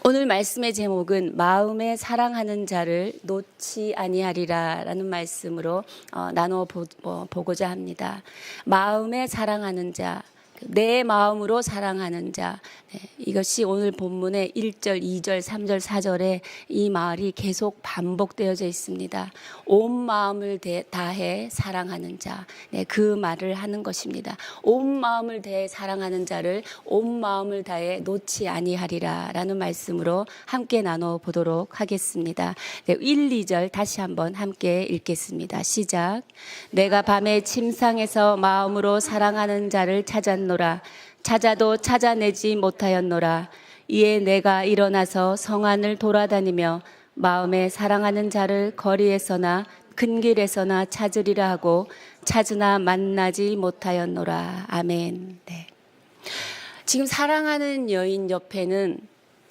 오늘 말씀의 제목은 마음에 사랑하는 자를 놓지 아니하리라라는 말씀으로 나눠 보고자 합니다. 마음에 사랑하는 자, 내 마음으로 사랑하는 자, 이것이 오늘 본문의 1절, 2절, 3절, 4절에 이 말이 계속 반복되어져 있습니다. 온 마음을 다해 사랑하는 자, 그 말을 하는 것입니다. 온 마음을 다해 사랑하는 자를 온 마음을 다해 놓지 아니하리라 라는 말씀으로 함께 나눠보도록 하겠습니다. 1, 2절 다시 한번 함께 읽겠습니다. 시작. 내가 밤에 침상에서 마음으로 사랑하는 자를 찾았노라. 찾아도 찾아내지 못하였노라. 이에 내가 일어나서 성 안을 돌아다니며 마음에 사랑하는 자를 거리에서나 큰 길에서나 찾으리라 하고 찾으나 만나지 못하였노라. 아멘. 네. 지금 사랑하는 여인 옆에는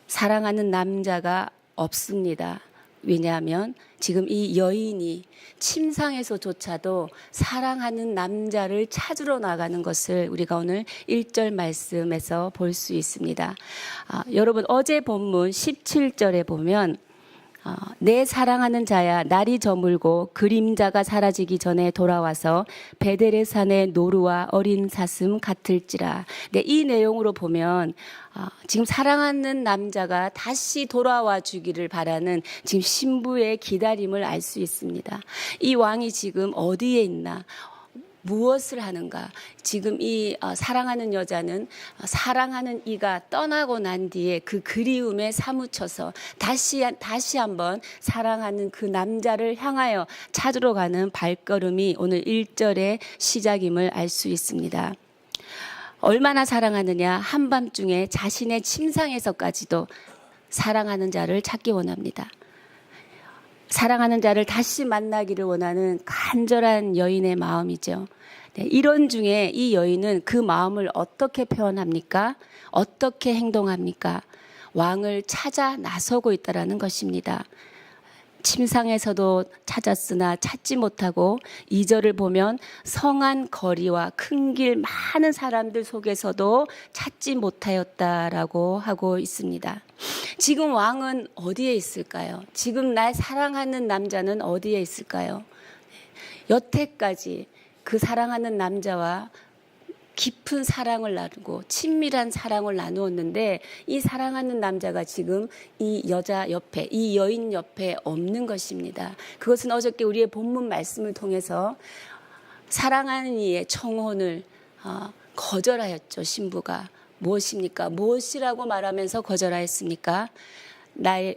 사랑하는 남자가 없습니다. 왜냐하면 지금 이 여인이 침상에서조차도 사랑하는 남자를 찾으러 나가는 것을 우리가 오늘 1절 말씀에서 볼 수 있습니다. 여러분 어제 본문 17절에 보면 내 사랑하는 자야 날이 저물고 그림자가 사라지기 전에 돌아와서 베델의 산의 노루와 어린 사슴 같을지라. 네, 이 내용으로 보면 지금 사랑하는 남자가 다시 돌아와 주기를 바라는 지금 신부의 기다림을 알 수 있습니다. 이 왕이 지금 어디에 있나? 무엇을 하는가? 지금 이 사랑하는 여자는 사랑하는 이가 떠나고 난 뒤에 그 그리움에 사무쳐서 다시 한번 사랑하는 그 남자를 향하여 찾으러 가는 발걸음이 오늘 1절의 시작임을 알 수 있습니다. 얼마나 사랑하느냐? 한밤중에 자신의 침상에서까지도 사랑하는 자를 찾기 원합니다. 사랑하는 자를 다시 만나기를 원하는 간절한 여인의 마음이죠. 네, 이런 중에 이 여인은 그 마음을 어떻게 표현합니까? 어떻게 행동합니까? 왕을 찾아 나서고 있다는 것입니다. 침상에서도 찾았으나 찾지 못하고 2절을 보면 성안 거리와 큰 길 많은 사람들 속에서도 찾지 못하였다라고 하고 있습니다. 지금 왕은 어디에 있을까요? 지금 날 사랑하는 남자는 어디에 있을까요? 여태까지 그 사랑하는 남자와 깊은 사랑을 나누고 친밀한 사랑을 나누었는데 이 사랑하는 남자가 지금 이 여자 옆에, 이 여인 옆에 없는 것입니다. 그것은 어저께 우리의 본문 말씀을 통해서 사랑하는 이의 청혼을 거절하였죠. 신부가. 무엇입니까? 무엇이라고 말하면서 거절하였습니까?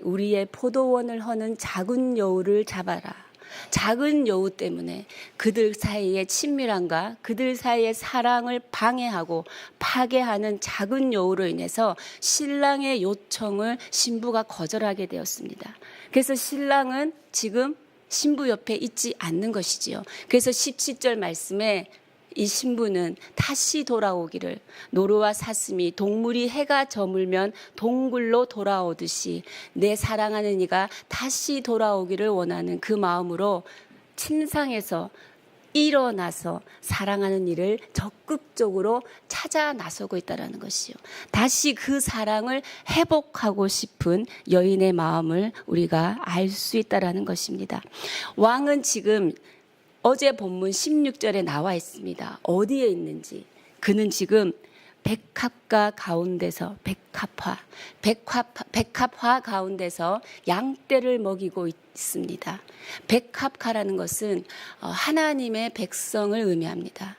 우리의 포도원을 허는 작은 여우를 잡아라. 작은 여우 때문에 그들 사이의 친밀함과 그들 사이의 사랑을 방해하고 파괴하는 작은 여우로 인해서 신랑의 요청을 신부가 거절하게 되었습니다. 그래서 신랑은 지금 신부 옆에 있지 않는 것이지요. 그래서 17절 말씀에 이 신부는 다시 돌아오기를, 노루와 사슴이 동물이 해가 저물면 동굴로 돌아오듯이 내 사랑하는 이가 다시 돌아오기를 원하는 그 마음으로 침상에서 일어나서 사랑하는 이를 적극적으로 찾아 나서고 있다는 것이요. 다시 그 사랑을 회복하고 싶은 여인의 마음을 우리가 알 수 있다는 것입니다. 왕은 지금 어제 본문 16절에 나와 있습니다. 어디에 있는지. 그는 지금 백합화 가운데서 백합화 가운데서 양떼를 먹이고 있습니다. 백합화라는 것은 하나님의 백성을 의미합니다.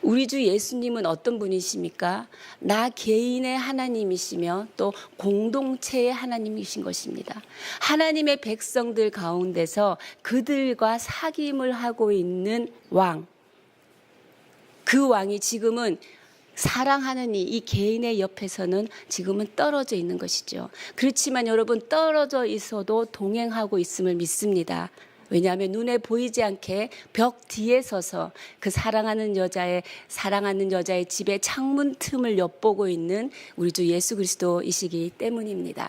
우리 주 예수님은 어떤 분이십니까? 나 개인의 하나님이시며 또 공동체의 하나님이신 것입니다. 하나님의 백성들 가운데서 그들과 사귐을 하고 있는 왕. 그 왕이 지금은 사랑하는 이 개인의 옆에서는 지금은 떨어져 있는 것이죠. 그렇지만 여러분 떨어져 있어도 동행하고 있음을 믿습니다. 왜냐하면 눈에 보이지 않게 벽 뒤에 서서 그 사랑하는 여자의 집의 창문 틈을 엿보고 있는 우리 주 예수 그리스도이시기 때문입니다.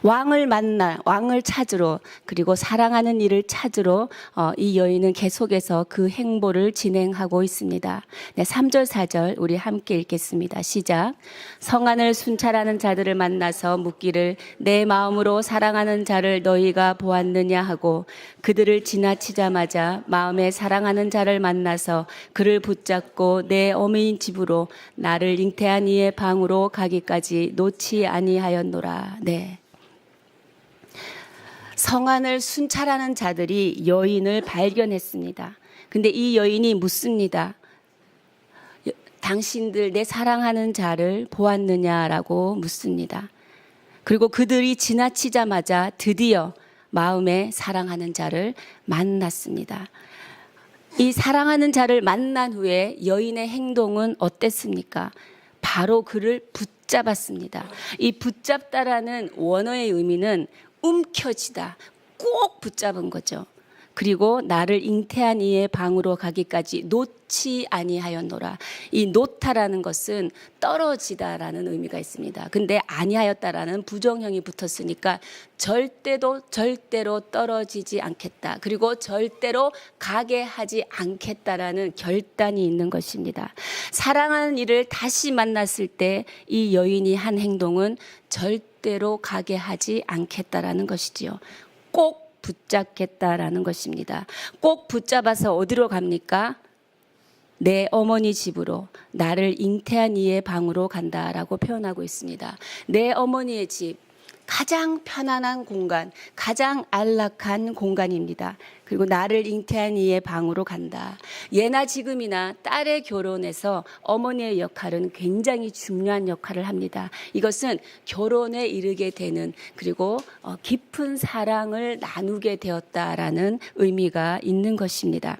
왕을 찾으러, 그리고 사랑하는 이를 찾으러 이 여인은 계속해서 그 행보를 진행하고 있습니다. 네, 3절 4절 우리 함께 읽겠습니다. 시작. 성안을 순찰하는 자들을 만나서 묻기를 내 마음으로 사랑하는 자를 너희가 보았느냐 하고 그들을 지나치자마자 마음에 사랑하는 자를 만나서 그를 붙잡고 내 어머니 집으로 나를 잉태한 이의 방으로 가기까지 놓지 아니하였노라. 네. 성안을 순찰하는 자들이 여인을 발견했습니다. 근데 이 여인이 묻습니다. 당신들 내 사랑하는 자를 보았느냐라고 묻습니다. 그리고 그들이 지나치자마자 드디어 마음에 사랑하는 자를 만났습니다. 이 사랑하는 자를 만난 후에 여인의 행동은 어땠습니까? 바로 그를 붙잡았습니다. 이 붙잡다라는 원어의 의미는 움켜쥐다, 꼭 붙잡은 거죠. 그리고 나를 잉태한 이의 방으로 가기까지 놓지 아니하였노라. 이 놓다라는 것은 떨어지다라는 의미가 있습니다. 근데 아니하였다라는 부정형이 붙었으니까 절대로 떨어지지 않겠다. 그리고 절대로 가게 하지 않겠다라는 결단이 있는 것입니다. 사랑하는 이를 다시 만났을 때 이 여인이 한 행동은 절대로 가게 하지 않겠다라는 것이지요. 꼭 붙잡겠다라는 것입니다. 꼭 붙잡아서 어디로 갑니까? 내 어머니 집으로, 나를 잉태한 이의 방으로 간다라고 표현하고 있습니다. 내 어머니의 집, 가장 편안한 공간, 가장 안락한 공간입니다. 그리고 나를 잉태한 이의 방으로 간다. 예나 지금이나 딸의 결혼에서 어머니의 역할은 굉장히 중요한 역할을 합니다. 이것은 결혼에 이르게 되는, 그리고 깊은 사랑을 나누게 되었다라는 의미가 있는 것입니다.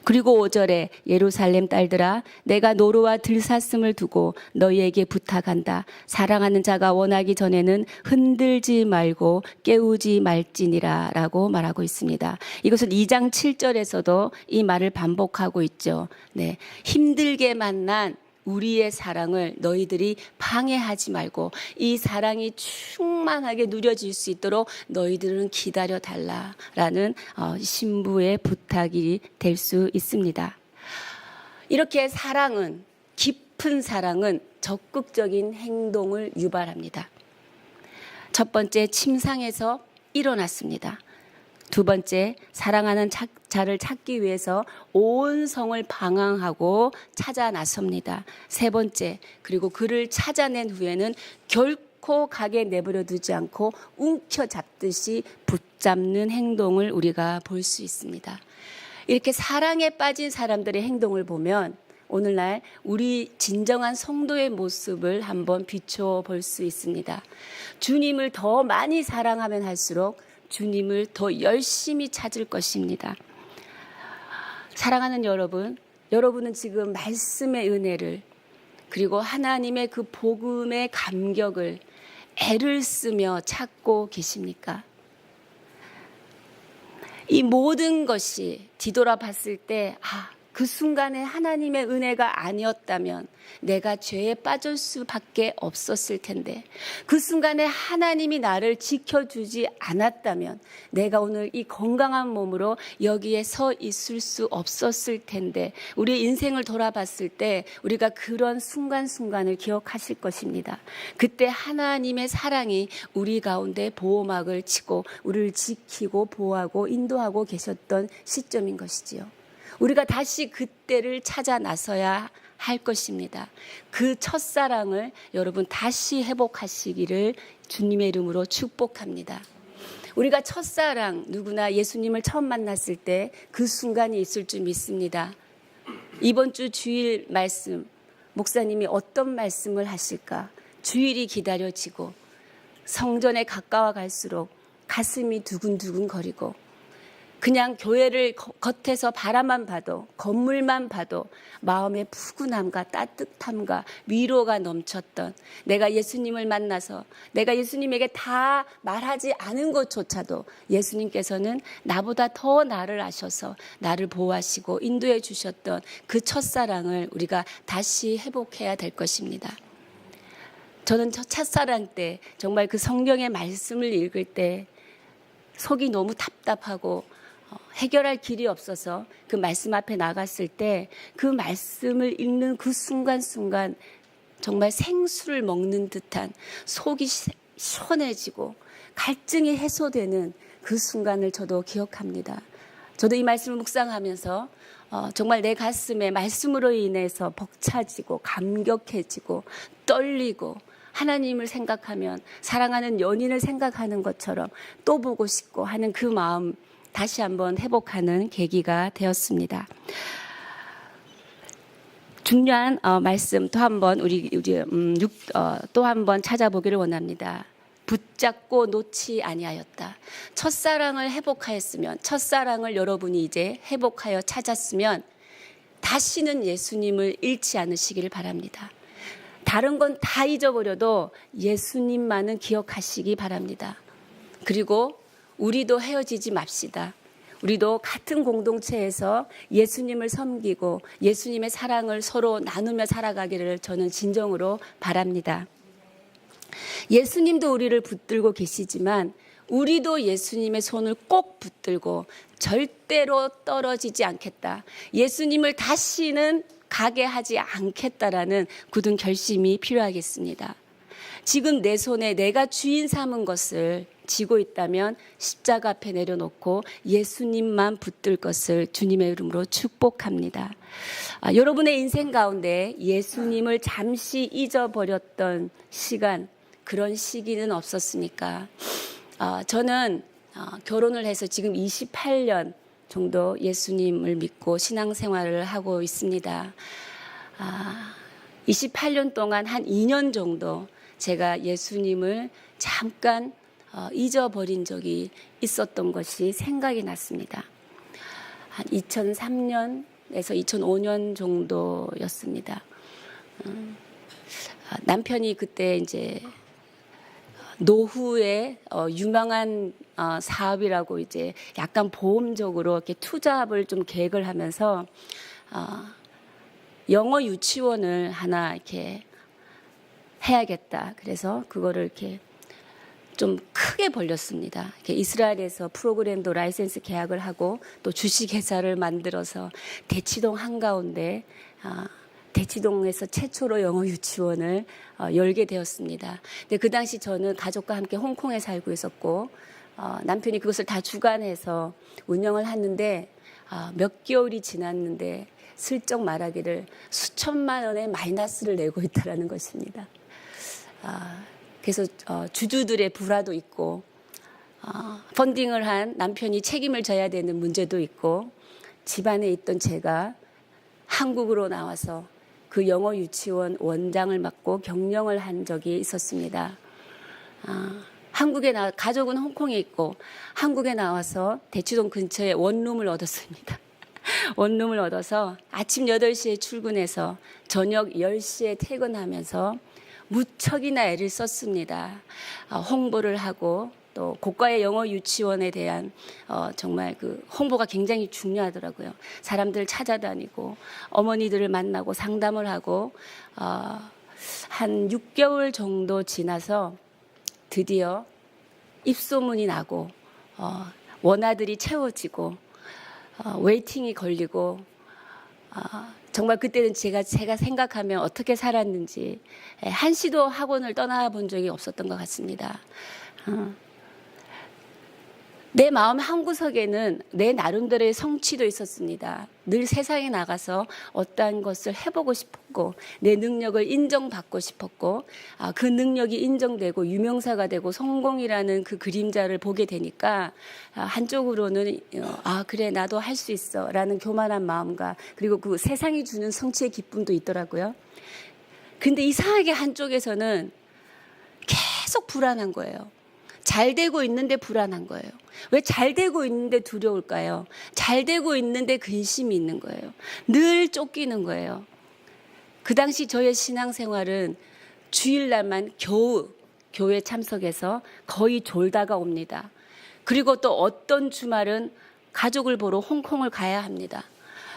그리고 5절에 예루살렘 딸들아 내가 노루와 들사슴을 두고 너희에게 부탁한다. 사랑하는 자가 원하기 전에는 흔들지 말고 깨우지 말지니라 라고 말하고 있습니다. 이것은 2장 7절에서도 이 말을 반복하고 있죠. 네, 힘들게 만난 우리의 사랑을 너희들이 방해하지 말고 이 사랑이 충만하게 누려질 수 있도록 너희들은 기다려 달라라는 신부의 부탁이 될 수 있습니다. 이렇게 사랑은, 깊은 사랑은 적극적인 행동을 유발합니다. 첫 번째, 침상에서 일어났습니다. 두 번째, 사랑하는 자를 찾기 위해서 온 성을 방황하고 찾아 나섭니다. 세 번째, 그리고 그를 찾아낸 후에는 결코 가게 내버려 두지 않고 움켜잡듯이 붙잡는 행동을 우리가 볼 수 있습니다. 이렇게 사랑에 빠진 사람들의 행동을 보면 오늘날 우리 진정한 성도의 모습을 한번 비춰볼 수 있습니다. 주님을 더 많이 사랑하면 할수록 주님을 더 열심히 찾을 것입니다. 사랑하는 여러분, 여러분은 지금 말씀의 은혜를, 그리고 하나님의 그 복음의 감격을 애를 쓰며 찾고 계십니까? 이 모든 것이 뒤돌아봤을 때 그 순간에 하나님의 은혜가 아니었다면 내가 죄에 빠질 수밖에 없었을 텐데, 그 순간에 하나님이 나를 지켜주지 않았다면 내가 오늘 이 건강한 몸으로 여기에 서 있을 수 없었을 텐데, 우리 인생을 돌아봤을 때 우리가 그런 순간순간을 기억하실 것입니다. 그때 하나님의 사랑이 우리 가운데 보호막을 치고 우리를 지키고 보호하고 인도하고 계셨던 시점인 것이지요. 우리가 다시 그때를 찾아 나서야 할 것입니다. 그 첫사랑을 여러분 다시 회복하시기를 주님의 이름으로 축복합니다. 우리가 첫사랑, 누구나 예수님을 처음 만났을 때 그 순간이 있을 줄 믿습니다. 이번 주 주일 말씀, 목사님이 어떤 말씀을 하실까? 주일이 기다려지고 성전에 가까워 갈수록 가슴이 두근두근 거리고, 그냥 교회를 겉에서 바라만 봐도, 건물만 봐도 마음의 푸근함과 따뜻함과 위로가 넘쳤던, 내가 예수님을 만나서 내가 예수님에게 다 말하지 않은 것조차도 예수님께서는 나보다 더 나를 아셔서 나를 보호하시고 인도해 주셨던 그 첫사랑을 우리가 다시 회복해야 될 것입니다. 저는 저 첫사랑 때 정말 그 성경의 말씀을 읽을 때 속이 너무 답답하고 해결할 길이 없어서 그 말씀 앞에 나갔을 때 그 말씀을 읽는 그 순간순간 정말 생수를 먹는 듯한 속이 시원해지고 갈증이 해소되는 그 순간을 저도 기억합니다. 저도 이 말씀을 묵상하면서 정말 내 가슴에 말씀으로 인해서 벅차지고 감격해지고 떨리고 하나님을 생각하면 사랑하는 연인을 생각하는 것처럼 또 보고 싶고 하는 그 마음 다시 한번 회복하는 계기가 되었습니다. 중요한 말씀 또 한번 또 한번 찾아보기를 원합니다. 붙잡고 놓지 아니하였다. 첫사랑을 회복하였으면, 첫사랑을 여러분이 이제 회복하여 찾았으면 다시는 예수님을 잃지 않으시기를 바랍니다. 다른 건 다 잊어버려도 예수님만은 기억하시기 바랍니다. 그리고 우리도 헤어지지 맙시다. 우리도 같은 공동체에서 예수님을 섬기고 예수님의 사랑을 서로 나누며 살아가기를 저는 진정으로 바랍니다. 예수님도 우리를 붙들고 계시지만 우리도 예수님의 손을 꼭 붙들고 절대로 떨어지지 않겠다. 예수님을 다시는 가게 하지 않겠다라는 굳은 결심이 필요하겠습니다. 지금 내 손에 내가 주인 삼은 것을 쥐고 있다면 십자가 앞에 내려놓고 예수님만 붙들 것을 주님의 이름으로 축복합니다. 여러분의 인생 가운데 예수님을 잠시 잊어버렸던 시간, 그런 시기는 없었습니까? 저는 결혼을 해서 지금 28년 정도 예수님을 믿고 신앙생활을 하고 있습니다. 28년 동안 한 2년 정도 제가 예수님을 잠깐 잊어버린 적이 있었던 것이 생각이 났습니다. 한 2003년에서 2005년 정도였습니다. 남편이 그때 이제 노후에 유명한 사업이라고 이제 약간 보험적으로 이렇게 투자를 좀 계획을 하면서 영어 유치원을 하나 이렇게 해야겠다. 그래서 그거를 이렇게 좀 크게 벌렸습니다. 이렇게 이스라엘에서 프로그램도 라이센스 계약을 하고 또 주식회사를 만들어서 대치동 한가운데 대치동에서 최초로 영어 유치원을 열게 되었습니다. 근데 그 당시 저는 가족과 함께 홍콩에 살고 있었고 남편이 그것을 다 주관해서 운영을 했는데 몇 개월이 지났는데 슬쩍 말하기를 수천만 원의 마이너스를 내고 있다라는 것입니다. 그래서 주주들의 불화도 있고 펀딩을 한 남편이 책임을 져야 되는 문제도 있고 집안에 있던 제가 한국으로 나와서 그 영어 유치원 원장을 맡고 경영을 한 적이 있었습니다. 가족은 홍콩에 있고 한국에 나와서 대치동 근처에 원룸을 얻었습니다. 원룸을 얻어서 아침 8시에 출근해서 저녁 10시에 퇴근하면서 무척이나 애를 썼습니다. 홍보를 하고 또 고가의 영어 유치원에 대한 정말 그 홍보가 굉장히 중요하더라고요. 사람들 찾아다니고 어머니들을 만나고 상담을 하고 한 6개월 정도 지나서 드디어 입소문이 나고 원아들이 채워지고 웨이팅이 걸리고 정말 그때는 제가 생각하면 어떻게 살았는지 한시도 학원을 떠나본 적이 없었던 것 같습니다. 내 마음 한구석에는 내 나름대로의 성취도 있었습니다. 늘 세상에 나가서 어떠한 것을 해보고 싶었고 내 능력을 인정받고 싶었고 그 능력이 인정되고 유명사가 되고 성공이라는 그 그림자를 보게 되니까 한쪽으로는 그래 나도 할 수 있어 라는 교만한 마음과 그리고 그 세상이 주는 성취의 기쁨도 있더라고요. 근데 이상하게 한쪽에서는 계속 불안한 거예요. 잘 되고 있는데 불안한 거예요. 왜 잘 되고 있는데 두려울까요? 잘 되고 있는데 근심이 있는 거예요. 늘 쫓기는 거예요. 그 당시 저의 신앙생활은 주일날만 겨우 교회 참석해서 거의 졸다가 옵니다. 그리고 또 어떤 주말은 가족을 보러 홍콩을 가야 합니다.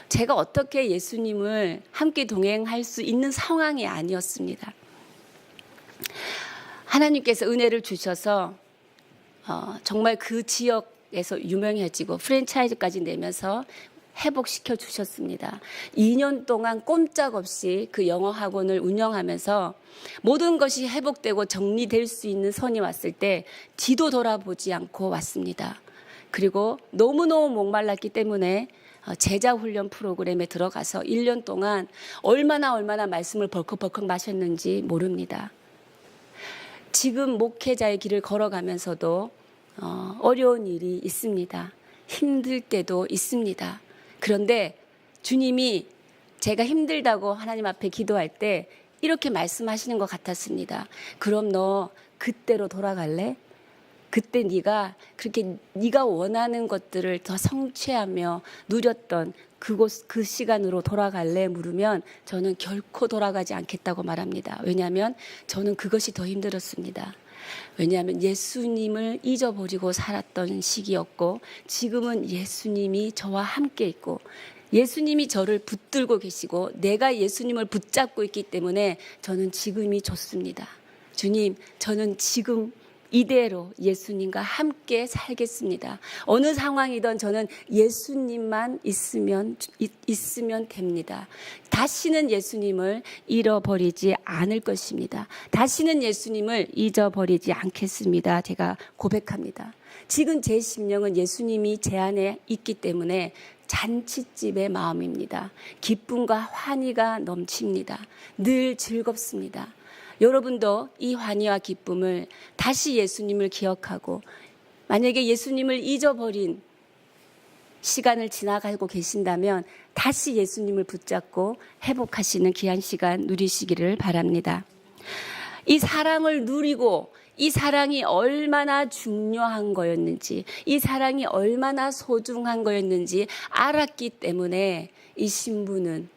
제가 어떻게 예수님을 함께 동행할 수 있는 상황이 아니었습니다. 하나님께서 은혜를 주셔서 정말 그 지역에서 유명해지고 프랜차이즈까지 내면서 회복시켜 주셨습니다. 2년 동안 꼼짝없이 그 영어 학원을 운영하면서 모든 것이 회복되고 정리될 수 있는 선이 왔을 때 뒤도 돌아보지 않고 왔습니다. 그리고 너무너무 목말랐기 때문에 제자 훈련 프로그램에 들어가서 1년 동안 얼마나 말씀을 벌컥벌컥 마셨는지 모릅니다. 지금 목회자의 길을 걸어가면서도 어려운 일이 있습니다. 힘들 때도 있습니다. 그런데 주님이 제가 힘들다고 하나님 앞에 기도할 때 이렇게 말씀하시는 것 같았습니다. 그럼 너 그때로 돌아갈래? 그때 네가 그렇게 네가 원하는 것들을 더 성취하며 누렸던 그 시간으로 돌아갈래? 물으면 저는 결코 돌아가지 않겠다고 말합니다. 왜냐하면 저는 그것이 더 힘들었습니다. 왜냐하면 예수님을 잊어버리고 살았던 시기였고 지금은 예수님이 저와 함께 있고 예수님이 저를 붙들고 계시고 내가 예수님을 붙잡고 있기 때문에 저는 지금이 좋습니다. 주님, 저는 지금 이대로 예수님과 함께 살겠습니다. 어느 상황이든 저는 예수님만 있으면 됩니다. 다시는 예수님을 잃어버리지 않을 것입니다. 다시는 예수님을 잊어버리지 않겠습니다. 제가 고백합니다. 지금 제 심령은 예수님이 제 안에 있기 때문에 잔치집의 마음입니다. 기쁨과 환희가 넘칩니다. 늘 즐겁습니다. 여러분도 이 환희와 기쁨을 다시 예수님을 기억하고 만약에 예수님을 잊어버린 시간을 지나가고 계신다면 다시 예수님을 붙잡고 회복하시는 귀한 시간 누리시기를 바랍니다. 이 사랑을 누리고 이 사랑이 얼마나 중요한 거였는지 이 사랑이 얼마나 소중한 거였는지 알았기 때문에 이 신부는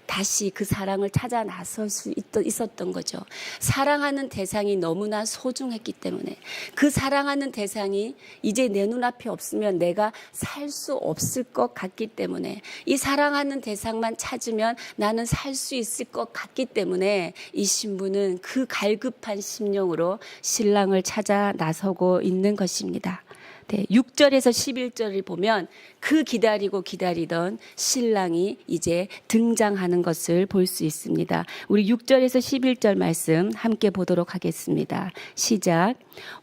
다시 그 사랑을 찾아 나설 수 있었던 거죠. 사랑하는 대상이 너무나 소중했기 때문에 그 사랑하는 대상이 이제 내 눈앞에 없으면 내가 살 수 없을 것 같기 때문에 이 사랑하는 대상만 찾으면 나는 살 수 있을 것 같기 때문에 이 신부는 그 갈급한 심령으로 신랑을 찾아 나서고 있는 것입니다. 6절에서 11절을 보면 그 기다리던 신랑이 이제 등장하는 것을 볼 수 있습니다. 우리 6절에서 11절 말씀 함께 보도록 하겠습니다. 시작.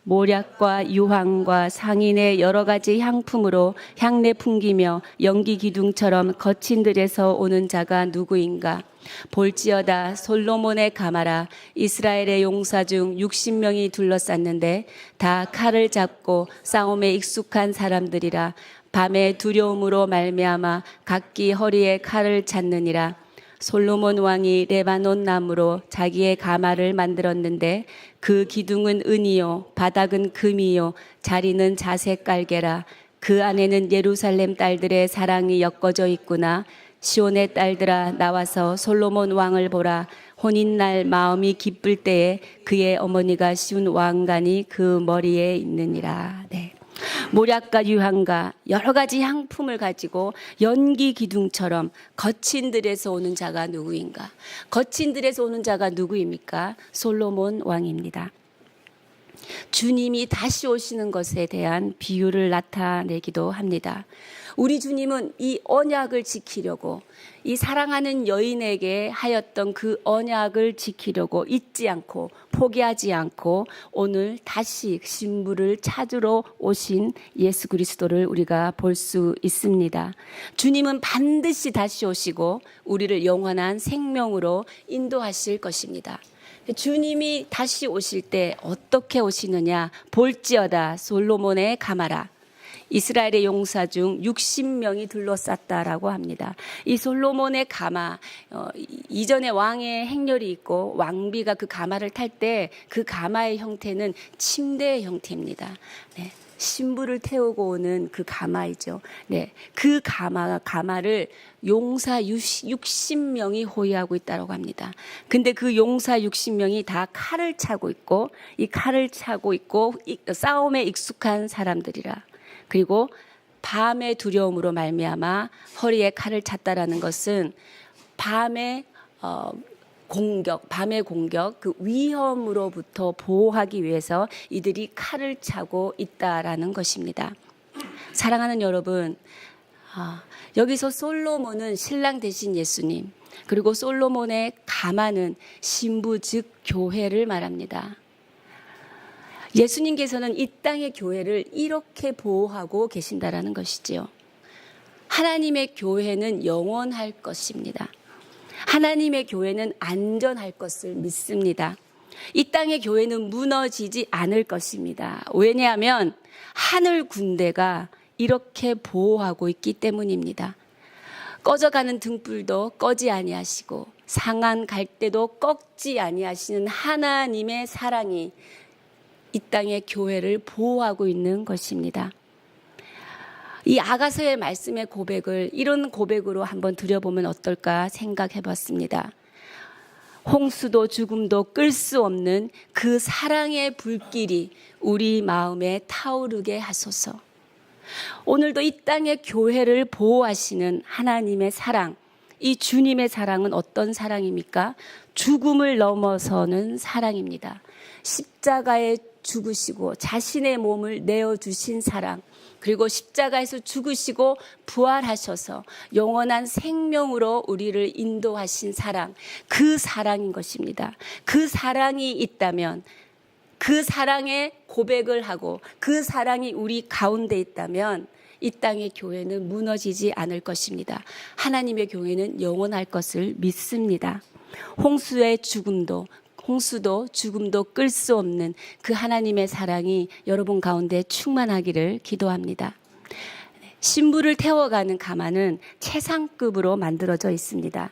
모략과 유황과 상인의 여러 가지 향품으로 향내 풍기며 연기 기둥처럼 거친 들에서 오는 자가 누구인가? 볼지어다 솔로몬의 가마라. 이스라엘의 용사 중 60명이 둘러쌌는데 다 칼을 잡고 싸움에 익숙한 사람들이라. 밤에 두려움으로 말미암아 각기 허리에 칼을 찾느니라. 솔로몬 왕이 레바논 나무로 자기의 가마를 만들었는데 그 기둥은 은이요 바닥은 금이요 자리는 자색 깔개라. 그 안에는 예루살렘 딸들의 사랑이 엮어져 있구나. 시온의 딸들아 나와서 솔로몬 왕을 보라. 혼인날 마음이 기쁠 때에 그의 어머니가 씌운 왕관이 그 머리에 있느니라. 네. 모략과 유황과 여러 가지 향품을 가지고 연기 기둥처럼 거친 들에서 오는 자가 누구인가? 거친 들에서 오는 자가 누구입니까? 솔로몬 왕입니다. 주님이 다시 오시는 것에 대한 비유를 나타내기도 합니다. 우리 주님은 이 언약을 지키려고 이 사랑하는 여인에게 하였던 그 언약을 지키려고 잊지 않고 포기하지 않고 오늘 다시 신부를 찾으러 오신 예수 그리스도를 우리가 볼 수 있습니다. 주님은 반드시 다시 오시고 우리를 영원한 생명으로 인도하실 것입니다. 주님이 다시 오실 때 어떻게 오시느냐? 볼지어다 솔로몬의 가마라. 이스라엘의 용사 중 60명이 둘러쌌다라고 합니다. 이 솔로몬의 가마, 이전에 왕의 행렬이 있고 왕비가 그 가마를 탈 때 그 가마의 형태는 침대의 형태입니다. 네. 신부를 태우고 오는 그 가마이죠. 네, 그 가마를 용사 60명이 호위하고 있다고 합니다. 근데 그 용사 60명이 다 칼을 차고 있고 이 칼을 차고 있고 싸움에 익숙한 사람들이라. 그리고 밤의 두려움으로 말미암아 허리에 칼을 찼다라는 것은 밤에 공격, 밤의 공격, 그 위험으로부터 보호하기 위해서 이들이 칼을 차고 있다라는 것입니다. 사랑하는 여러분, 여기서 솔로몬은 신랑 대신 예수님, 그리고 솔로몬의 가마는 신부 즉 교회를 말합니다. 예수님께서는 이 땅의 교회를 이렇게 보호하고 계신다라는 것이지요. 하나님의 교회는 영원할 것입니다. 하나님의 교회는 안전할 것을 믿습니다. 이 땅의 교회는 무너지지 않을 것입니다. 왜냐하면 하늘 군대가 이렇게 보호하고 있기 때문입니다. 꺼져가는 등불도 꺼지 아니하시고 상한 갈대도 꺾지 아니하시는 하나님의 사랑이 이 땅의 교회를 보호하고 있는 것입니다. 이 아가서의 말씀의 고백을 이런 고백으로 한번 드려보면 어떨까 생각해 봤습니다. 홍수도 죽음도 끌 수 없는 그 사랑의 불길이 우리 마음에 타오르게 하소서. 오늘도 이 땅의 교회를 보호하시는 하나님의 사랑, 이 주님의 사랑은 어떤 사랑입니까? 죽음을 넘어서는 사랑입니다. 십자가에 죽으시고 자신의 몸을 내어주신 사랑, 그리고 십자가에서 죽으시고 부활하셔서 영원한 생명으로 우리를 인도하신 사랑, 그 사랑인 것입니다. 그 사랑이 있다면, 그 사랑에 고백을 하고 그 사랑이 우리 가운데 있다면 이 땅의 교회는 무너지지 않을 것입니다. 하나님의 교회는 영원할 것을 믿습니다. 홍수도 죽음도 끌 수 없는 그 하나님의 사랑이 여러분 가운데 충만하기를 기도합니다. 신부를 태워가는 가마는 최상급으로 만들어져 있습니다.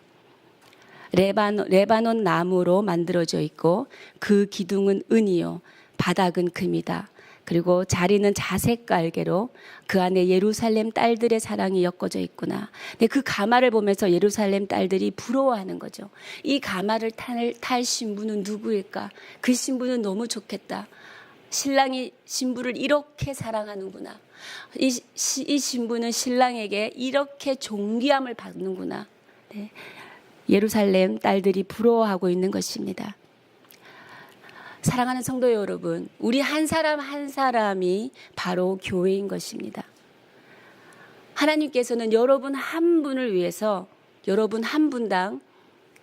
레바논 나무로 만들어져 있고 그 기둥은 은이요 바닥은 금이다. 그리고 자리는 자색 깔개로 그 안에 예루살렘 딸들의 사랑이 엮어져 있구나. 근데 그 가마를 보면서 예루살렘 딸들이 부러워하는 거죠. 이 가마를 탈 신부는 누구일까? 그 신부는 너무 좋겠다. 신랑이 신부를 이렇게 사랑하는구나. 이 신부는 신랑에게 이렇게 존귀함을 받는구나. 네. 예루살렘 딸들이 부러워하고 있는 것입니다. 사랑하는 성도 여러분, 우리 한 사람 한 사람이 바로 교회인 것입니다. 하나님께서는 여러분 한 분을 위해서 여러분 한 분당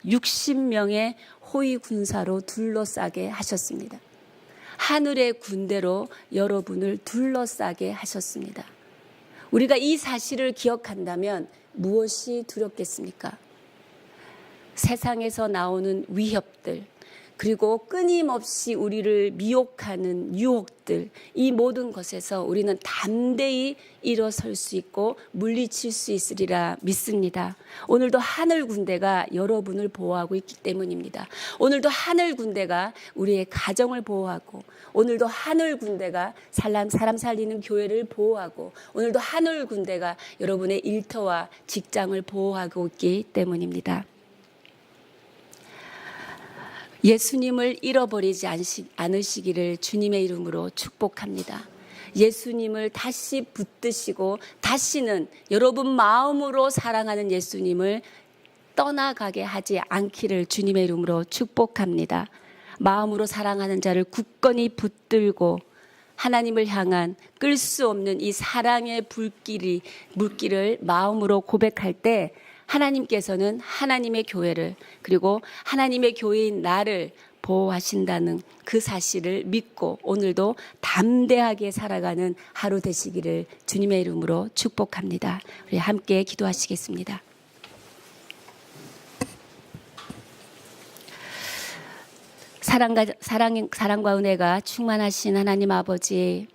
60명의 호위 군사로 둘러싸게 하셨습니다. 하늘의 군대로 여러분을 둘러싸게 하셨습니다. 우리가 이 사실을 기억한다면 무엇이 두렵겠습니까? 세상에서 나오는 위협들, 그리고 끊임없이 우리를 미혹하는 유혹들, 이 모든 것에서 우리는 담대히 일어설 수 있고 물리칠 수 있으리라 믿습니다. 오늘도 하늘 군대가 여러분을 보호하고 있기 때문입니다. 오늘도 하늘 군대가 우리의 가정을 보호하고, 오늘도 하늘 군대가 사람 살리는 교회를 보호하고, 오늘도 하늘 군대가 여러분의 일터와 직장을 보호하고 있기 때문입니다. 예수님을 잃어버리지 않으시기를 주님의 이름으로 축복합니다. 예수님을 다시 붙드시고 다시는 여러분 마음으로 사랑하는 예수님을 떠나가게 하지 않기를 주님의 이름으로 축복합니다. 마음으로 사랑하는 자를 굳건히 붙들고 하나님을 향한 끌 수 없는 이 사랑의 물길을 마음으로 고백할 때 하나님께서는 하나님의 교회를, 그리고 하나님의 교회인 나를 보호하신다는 그 사실을 믿고 오늘도 담대하게 살아가는 하루 되시기를 주님의 이름으로 축복합니다. 우리 함께 기도하시겠습니다. 사랑과 은혜가 충만하신 하나님 아버지,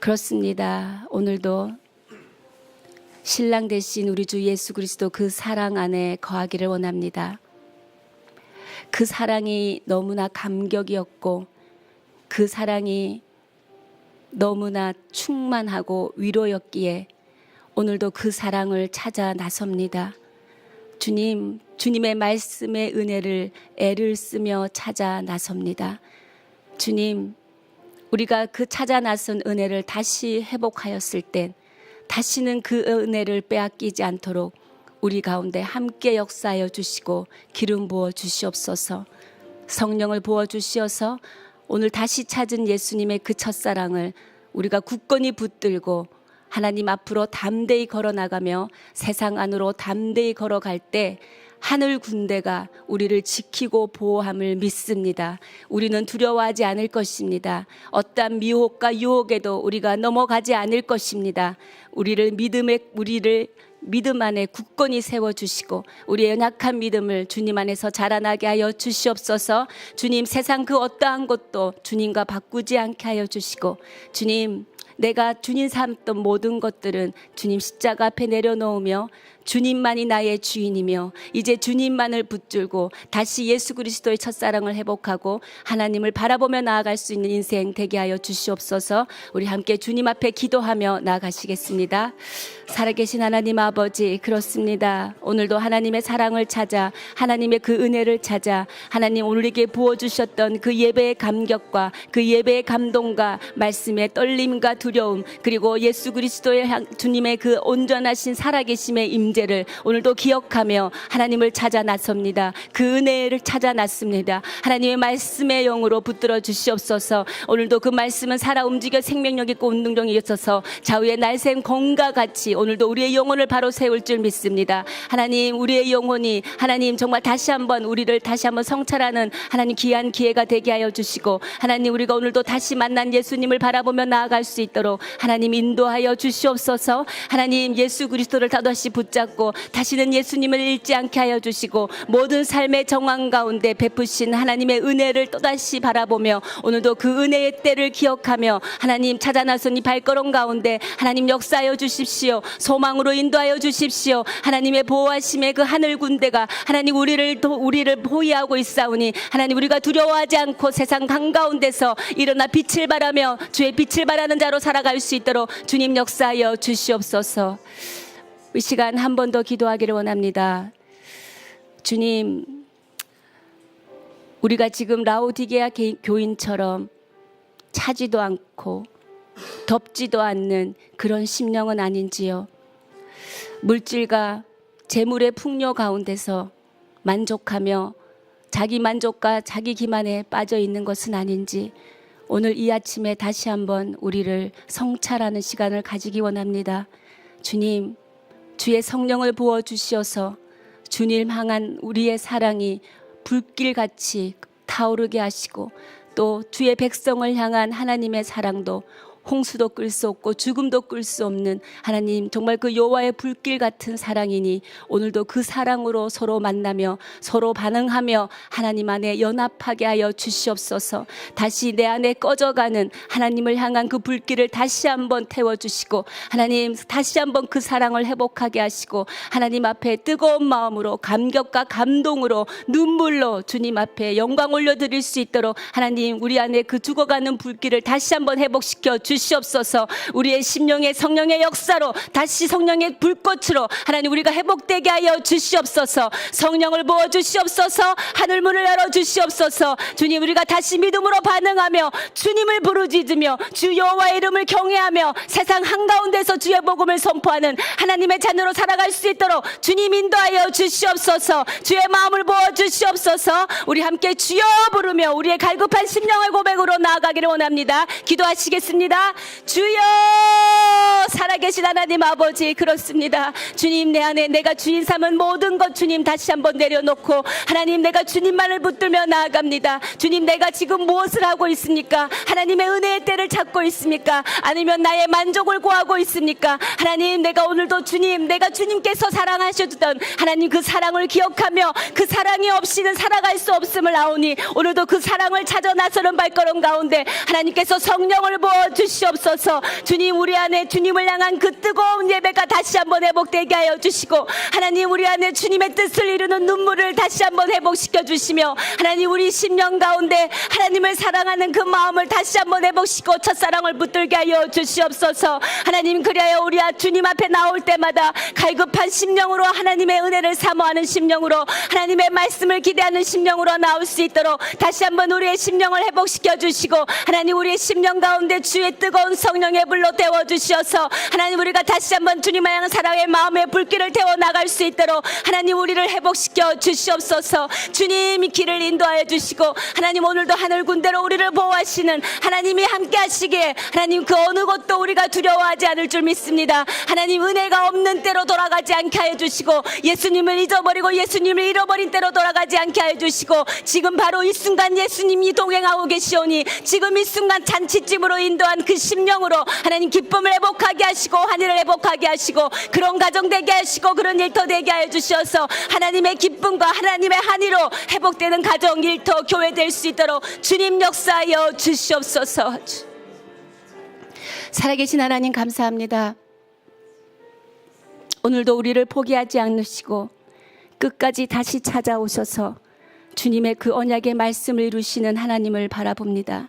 그렇습니다. 오늘도 신랑 되신 우리 주 예수 그리스도 그 사랑 안에 거하기를 원합니다. 그 사랑이 너무나 감격이었고 그 사랑이 너무나 충만하고 위로였기에 오늘도 그 사랑을 찾아 나섭니다. 주님의 말씀의 은혜를 애를 쓰며 찾아 나섭니다. 주님, 우리가 그 찾아 나선 은혜를 다시 회복하였을 땐 다시는 그 은혜를 빼앗기지 않도록 우리 가운데 함께 역사하여 주시고 기름 부어 주시옵소서. 성령을 부어 주시어서 오늘 다시 찾은 예수님의 그 첫사랑을 우리가 굳건히 붙들고 하나님 앞으로 담대히 걸어나가며 세상 안으로 담대히 걸어갈 때 하늘 군대가 우리를 지키고 보호함을 믿습니다. 우리는 두려워하지 않을 것입니다. 어떠한 미혹과 유혹에도 우리가 넘어가지 않을 것입니다. 우리를 믿음 안에 굳건히 세워주시고 우리의 연약한 믿음을 주님 안에서 자라나게 하여 주시옵소서. 주님, 세상 그 어떠한 것도 주님과 바꾸지 않게 하여 주시고, 주님, 내가 주님 삼던 모든 것들은 주님 십자가 앞에 내려놓으며 주님만이 나의 주인이며 이제 주님만을 붙들고 다시 예수 그리스도의 첫사랑을 회복하고 하나님을 바라보며 나아갈 수 있는 인생 되게 하여 주시옵소서. 우리 함께 주님 앞에 기도하며 나아가시겠습니다. 살아계신 하나님 아버지, 그렇습니다. 오늘도 하나님의 사랑을 찾아 하나님의 그 은혜를 찾아 하나님 오늘에게 부어주셨던 그 예배의 감격과 그 예배의 감동과 말씀의 떨림과 두려움, 그리고 예수 그리스도의 주님의 그 온전하신 살아계심의 임재를 오늘도 기억하며 하나님을 찾아 나섭니다. 그 은혜를 찾아 났습니다. 하나님의 말씀의 영으로 붙들어 주시옵소서. 오늘도 그 말씀은 살아 움직여 생명력 있고 운동력이 있어서 좌우의 날샘 검과 같이 오늘도 우리의 영혼을 바로 세울 줄 믿습니다. 하나님, 우리의 영혼이 하나님 정말 다시 한번 우리를 다시 한번 성찰하는 하나님 귀한 기회가 되게 하여 주시고, 하나님 우리가 오늘도 다시 만난 예수님을 바라보며 나아갈 수 있도록 하나님 인도하여 주시옵소서. 하나님, 예수 그리스도를 다시 붙잡고 다시는 예수님을 잃지 않게 하여 주시고, 모든 삶의 정황 가운데 베푸신 하나님의 은혜를 또다시 바라보며 오늘도 그 은혜의 때를 기억하며 하나님 찾아 나선 이 발걸음 가운데 하나님 역사하여 주십시오. 소망으로 인도하여 주십시오. 하나님의 보호하심의 그 하늘 군대가 하나님 우리를 보호하고 있사오니 하나님 우리가 두려워하지 않고 세상 한가운데서 일어나 빛을 발하며 주의 빛을 발하는 자로 살아갈 수 있도록 주님 역사하여 주시옵소서. 이 시간 한 번 더 기도하기를 원합니다. 주님, 우리가 지금 라오디게아 교인처럼 차지도 않고 덥지도 않는 그런 심령은 아닌지요. 물질과 재물의 풍요 가운데서 만족하며 자기 만족과 자기 기만에 빠져 있는 것은 아닌지 오늘 이 아침에 다시 한번 우리를 성찰하는 시간을 가지기 원합니다. 주님, 주의 성령을 부어 주시어서 주님 향한 우리의 사랑이 불길같이 타오르게 하시고, 또 주의 백성을 향한 하나님의 사랑도 홍수도 끌 수 없고 죽음도 끌 수 없는 하나님, 정말 그 여호와의 불길 같은 사랑이니 오늘도 그 사랑으로 서로 만나며 서로 반응하며 하나님 안에 연합하게 하여 주시옵소서. 다시 내 안에 꺼져가는 하나님을 향한 그 불길을 다시 한번 태워주시고, 하나님 다시 한번 그 사랑을 회복하게 하시고, 하나님 앞에 뜨거운 마음으로 감격과 감동으로 눈물로 주님 앞에 영광 올려드릴 수 있도록 하나님 우리 안에 그 죽어가는 불길을 다시 한번 회복시켜 주시옵소서. 우리의 심령의 성령의 역사로 다시 성령의 불꽃으로 하나님 우리가 회복되게 하여 주시옵소서. 성령을 부어 주시옵소서. 하늘문을 열어 주시옵소서. 주님, 우리가 다시 믿음으로 반응하며 주님을 부르짖으며 주 여호와의 이름을 경외하며 세상 한가운데서 주의 복음을 선포하는 하나님의 자녀로 살아갈 수 있도록 주님 인도하여 주시옵소서. 주의 마음을 부어 주시옵소서. 우리 함께 주여 부르며 우리의 갈급한 심령의 고백으로 나아가기를 원합니다. 기도하시겠습니다. 주여, 살아계신 하나님 아버지, 그렇습니다. 주님, 내 안에 내가 주인 삼은 모든 것 주님 다시 한번 내려놓고 하나님 내가 주님만을 붙들며 나아갑니다. 주님, 내가 지금 무엇을 하고 있습니까? 하나님의 은혜의 때를 찾고 있습니까? 아니면 나의 만족을 구하고 있습니까? 하나님, 내가 오늘도 주님, 내가 주님께서 사랑하셨던 하나님 그 사랑을 기억하며 그 사랑이 없이는 살아갈 수 없음을 아오니 오늘도 그 사랑을 찾아 나서는 발걸음 가운데 하나님께서 성령을 부어 주시옵소서. 주님, 우리 안에 주님을 향한 그 뜨거운 예배가 다시 한번 회복되게 하여 주시고, 하나님 우리 안에 주님의 뜻을 이루는 눈물을 다시 한번 회복시켜 주시며, 하나님 우리 심령 가운데 하나님을 사랑하는 그 마음을 다시 한번 회복시키고 첫사랑을 붙들게 하여 주시옵소서. 하나님, 그리하여 우리 주님 앞에 나올 때마다 갈급한 심령으로 하나님의 은혜를 사모하는 심령으로 하나님의 말씀을 기대하는 심령으로 나올 수 있도록 다시 한번 우리의 심령을 회복시켜 주시고, 하나님 우리의 심령 가운데 주의 뜻 뜨거운 성령의 불로 태워주셔서 하나님 우리가 다시 한번 주님을 향한 사랑의 마음의 불길을 태워나갈 수 있도록 하나님 우리를 회복시켜 주시옵소서. 주님이 길을 인도하여 주시고 하나님 오늘도 하늘 군대로 우리를 보호하시는 하나님이 함께 하시기에 하나님 그 어느 것도 우리가 두려워하지 않을 줄 믿습니다. 하나님 은혜가 없는 때로 돌아가지 않게 하여 주시고 예수님을 잊어버리고 예수님을 잃어버린 때로 돌아가지 않게 하여 주시고 지금 바로 이 순간 예수님이 동행하고 계시오니 지금 이 순간 잔치집으로 인도한 그 심령으로 하나님 기쁨을 회복하게 하시고 환희를 회복하게 하시고 그런 가정 되게 하시고 그런 일터 되게 하여 주셔서 하나님의 기쁨과 하나님의 환희로 회복되는 가정 일터 교회 될 수 있도록 주님 역사하여 주시옵소서. 살아계신 하나님 감사합니다. 오늘도 우리를 포기하지 않으시고 끝까지 다시 찾아오셔서 주님의 그 언약의 말씀을 이루시는 하나님을 바라봅니다.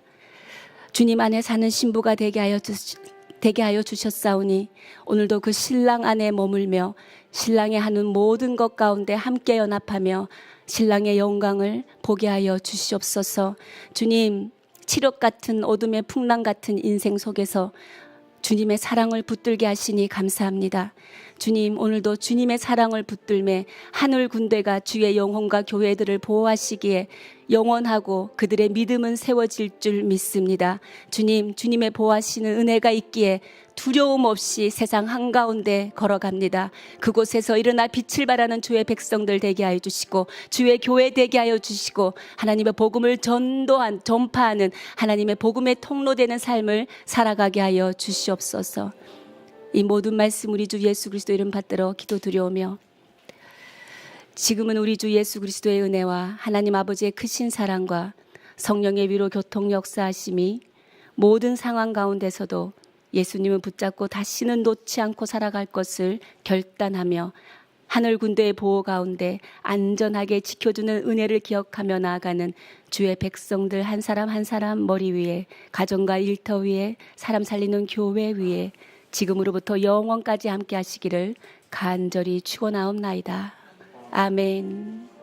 주님 안에 사는 신부가 되게 하여 주셨사오니 오늘도 그 신랑 안에 머물며 신랑이 하는 모든 것 가운데 함께 연합하며 신랑의 영광을 보게 하여 주시옵소서. 주님, 칠흑 같은 어둠의 풍랑 같은 인생 속에서 주님의 사랑을 붙들게 하시니 감사합니다. 주님, 오늘도 주님의 사랑을 붙들매 하늘 군대가 주의 영혼과 교회들을 보호하시기에 영원하고 그들의 믿음은 세워질 줄 믿습니다. 주님, 주님의 보호하시는 은혜가 있기에 두려움 없이 세상 한가운데 걸어갑니다. 그곳에서 일어나 빛을 발하는 주의 백성들 되게 하여 주시고 주의 교회 되게 하여 주시고 하나님의 복음을 전파하는 하나님의 복음의 통로되는 삶을 살아가게 하여 주시옵소서. 이 모든 말씀 우리 주 예수 그리스도 이름 받들어 기도드려오며 지금은 우리 주 예수 그리스도의 은혜와 하나님 아버지의 크신 사랑과 성령의 위로 교통 역사하심이 모든 상황 가운데서도 예수님을 붙잡고 다시는 놓지 않고 살아갈 것을 결단하며 하늘 군대의 보호 가운데 안전하게 지켜주는 은혜를 기억하며 나아가는 주의 백성들 한 사람 한 사람 머리 위에 가정과 일터 위에 사람 살리는 교회 위에 지금으로부터 영원까지 함께 하시기를 간절히 축원하옵나이다. 아멘.